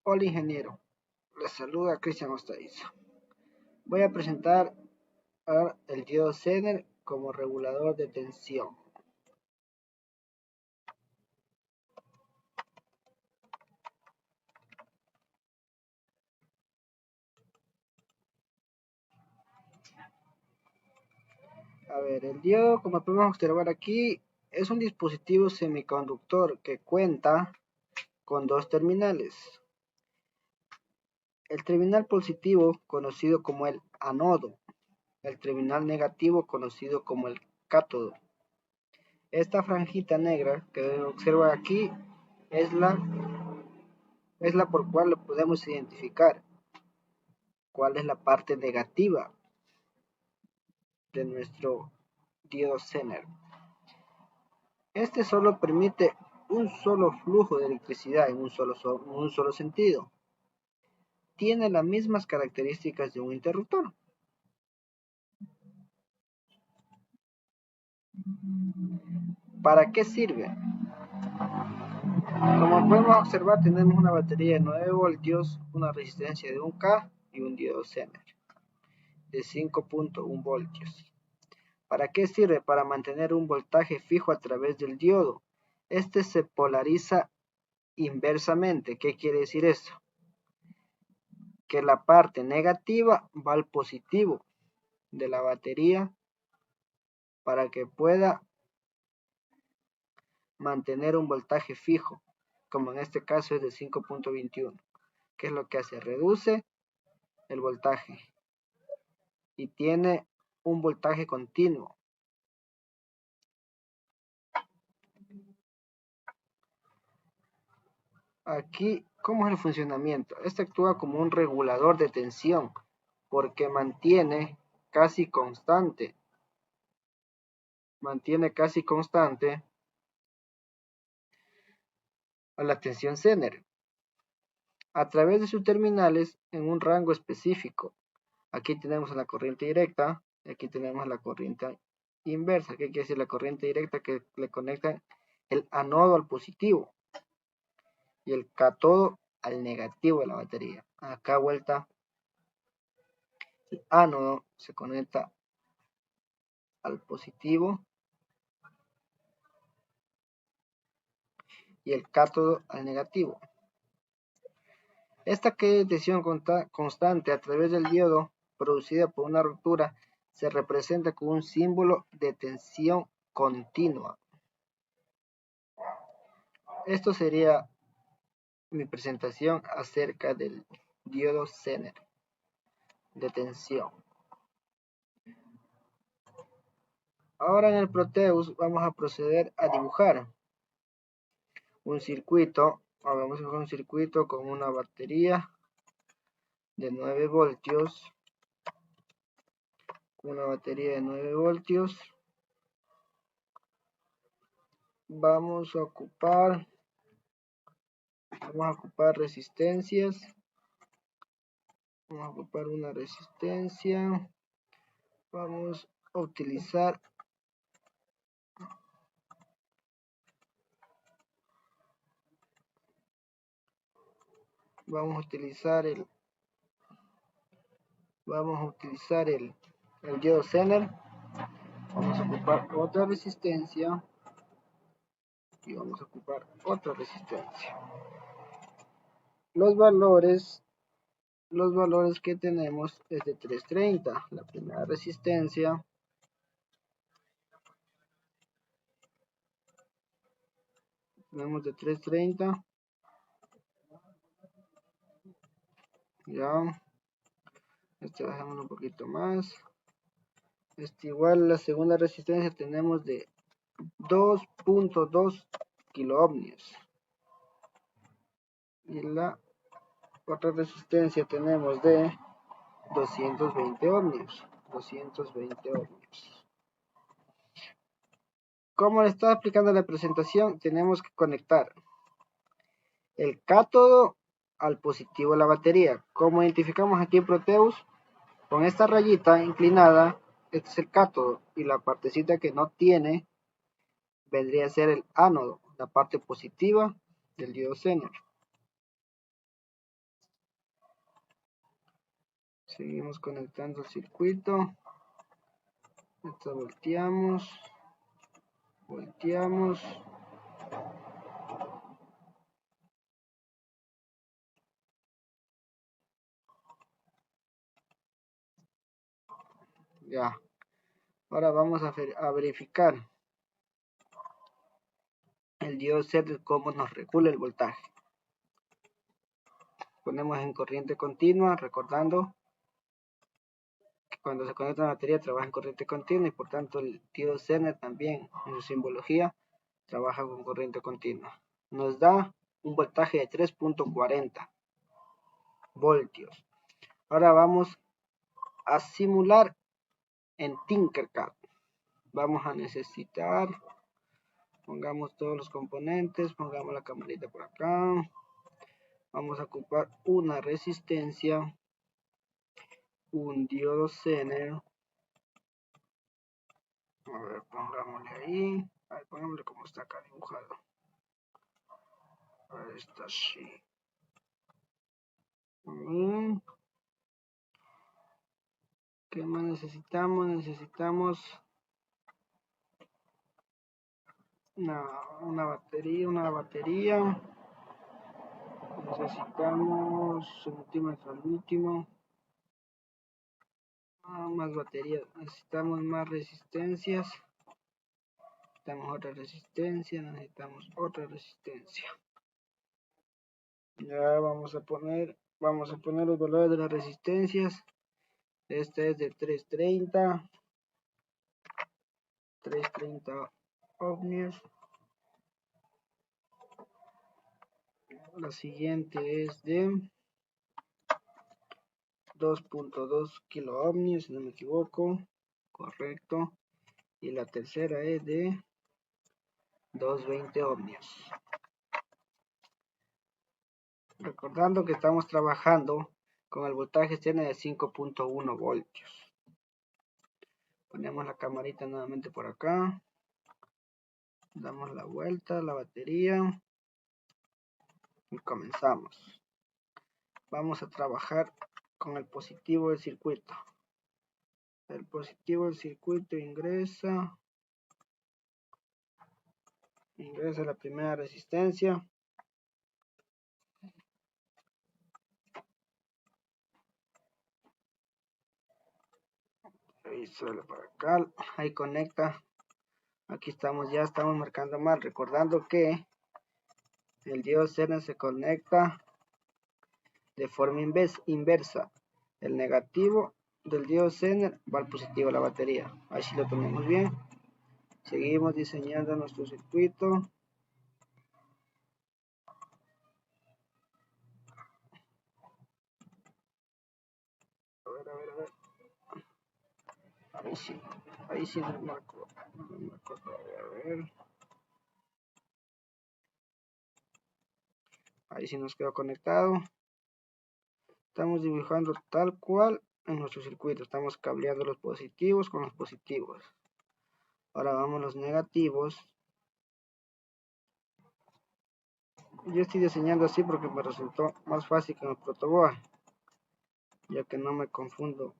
Hola ingeniero, les saluda Cristian Ostaiza. Voy a presentar el diodo Zener como regulador de tensión. El diodo, como podemos observar aquí, es un dispositivo semiconductor que cuenta con dos terminales. El terminal positivo, conocido como el ánodo, el terminal negativo, conocido como el cátodo. Esta franjita negra que observa aquí es la por cual lo podemos identificar cuál es la parte negativa de nuestro diodo Zener. Este solo permite un solo flujo de electricidad en un solo sentido. Tiene las mismas características de un interruptor. ¿Para qué sirve? Como podemos observar, tenemos una batería de 9 voltios, una resistencia de 1K y un diodo Zener de 5.1 voltios. ¿Para qué sirve? Para mantener un voltaje fijo a través del diodo. Este se polariza inversamente. ¿Qué quiere decir esto? Que la parte negativa va al positivo de la batería para que pueda mantener un voltaje fijo, como en este caso es de 5.21. ¿Qué es lo que hace? Reduce el voltaje y tiene un voltaje continuo. Aquí, ¿cómo es el funcionamiento? Este actúa como un regulador de tensión porque mantiene casi constante a la tensión Zener a través de sus terminales en un rango específico. Aquí tenemos la corriente directa y aquí tenemos la corriente inversa. ¿Qué quiere decir la corriente directa? Que le conecta el ánodo al positivo y el cátodo al negativo de la batería. Acá vuelta el ánodo se conecta al positivo y el cátodo al negativo. Esta tensión constante a través del diodo producida por una ruptura se representa con un símbolo de tensión continua. Esto sería mi presentación acerca del diodo Zener de tensión. Ahora en el Proteus vamos a proceder a dibujar un circuito. Vamos a dibujar un circuito con una batería de 9 voltios. Una batería de 9 voltios. Vamos a ocupar resistencias. Vamos a ocupar una resistencia. Vamos a utilizar el diodo Zener. Vamos a ocupar otra resistencia y vamos a ocupar otra resistencia. Los valores que tenemos es de 330. La primera resistencia tenemos de 330. Ya, bajamos un poquito más. Igual la segunda resistencia tenemos de 2.2 kiloohmios. Y la otra resistencia tenemos de 220 ohmios. Como le estaba explicando en la presentación, tenemos que conectar el cátodo al positivo de la batería. Como identificamos aquí en Proteus, con esta rayita inclinada, este es el cátodo, y la partecita que no tiene vendría a ser el ánodo, la parte positiva del diodo Zener. Seguimos conectando el circuito. Esto volteamos. Ya. Ahora vamos a verificar el diodo Z cómo nos regula el voltaje. Ponemos en corriente continua, recordando que cuando se conecta una batería trabaja en corriente continua y por tanto el diodo Zener también en su simbología trabaja con corriente continua. Nos da un voltaje de 3.40 voltios. Ahora vamos a simular en Tinkercad. Vamos a necesitar, pongamos todos los componentes, pongamos la camarita por acá. Vamos a ocupar una resistencia, un diodo Zener. A ver, pongámosle ahí. A ver, pongámosle como está acá dibujado. A ver, está así. ¿Qué más necesitamos? Necesitamos una batería. Necesitamos un multímetro al último. Más baterías. Necesitamos más resistencias. Necesitamos otra resistencia. Necesitamos otra resistencia. Ya vamos a poner los valores de las resistencias. Este es de 330 ohmios. La siguiente es de 2.2 kilo ohmios, si no me equivoco. Correcto. Y la tercera es de 220 ohmios. Recordando que estamos trabajando con el voltaje externo de 5.1 voltios. Ponemos la camarita nuevamente por acá. Damos la vuelta a la batería. Y comenzamos. Vamos a trabajar con el positivo del circuito. El positivo del circuito ingresa la primera resistencia. Ahí sale para acá, ahí conecta. Aquí ya estamos marcando mal, recordando que el diodo Zener se conecta de forma inversa. El negativo del diodo Zener va al positivo de la batería. Ahí sí lo tomamos bien. Seguimos diseñando nuestro circuito. A ver. Ahí sí nos marcó. A ver. Ahí sí nos quedó conectado. Estamos dibujando tal cual en nuestro circuito. Estamos cableando los positivos con los positivos. Ahora vamos a los negativos. Yo estoy diseñando así porque me resultó más fácil que en el protoboard, ya que no me confundo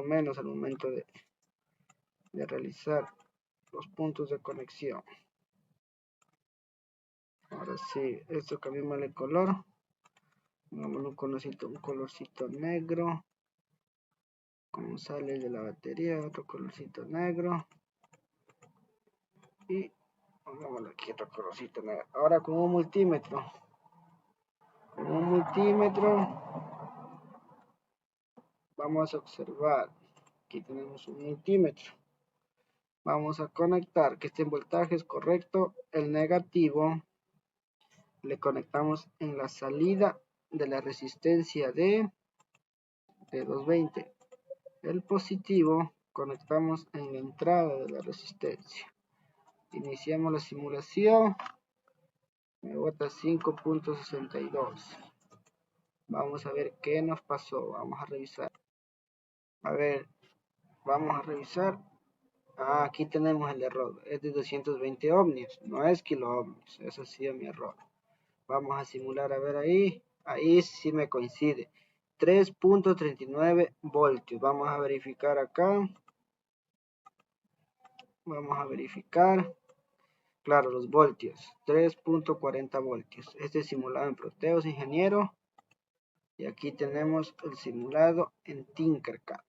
menos al momento de realizar los puntos de conexión. Ahora sí, esto cambiamos el color. Pongamos un colorcito negro. Como sale de la batería, otro colorcito negro. Y pongámosle aquí otro colorcito negro. Ahora con un multímetro. Vamos a observar. Aquí tenemos un multímetro. Vamos a conectar que este voltaje es correcto. El negativo le conectamos en la salida de la resistencia de 220. El positivo conectamos en la entrada de la resistencia. Iniciamos la simulación. Me bota 5.62. Vamos a ver qué nos pasó. Vamos a revisar. A ver, vamos a revisar. Aquí tenemos el error. Es de 220 ohmios. No es kilo ohmios. Eso sí es mi error. Vamos a simular a ver ahí. Ahí sí me coincide. 3.39 voltios. Vamos a verificar acá. Vamos a verificar. Claro, los voltios. 3.40 voltios. Este es simulado en Proteus, ingeniero. Y aquí tenemos el simulado en Tinkercad.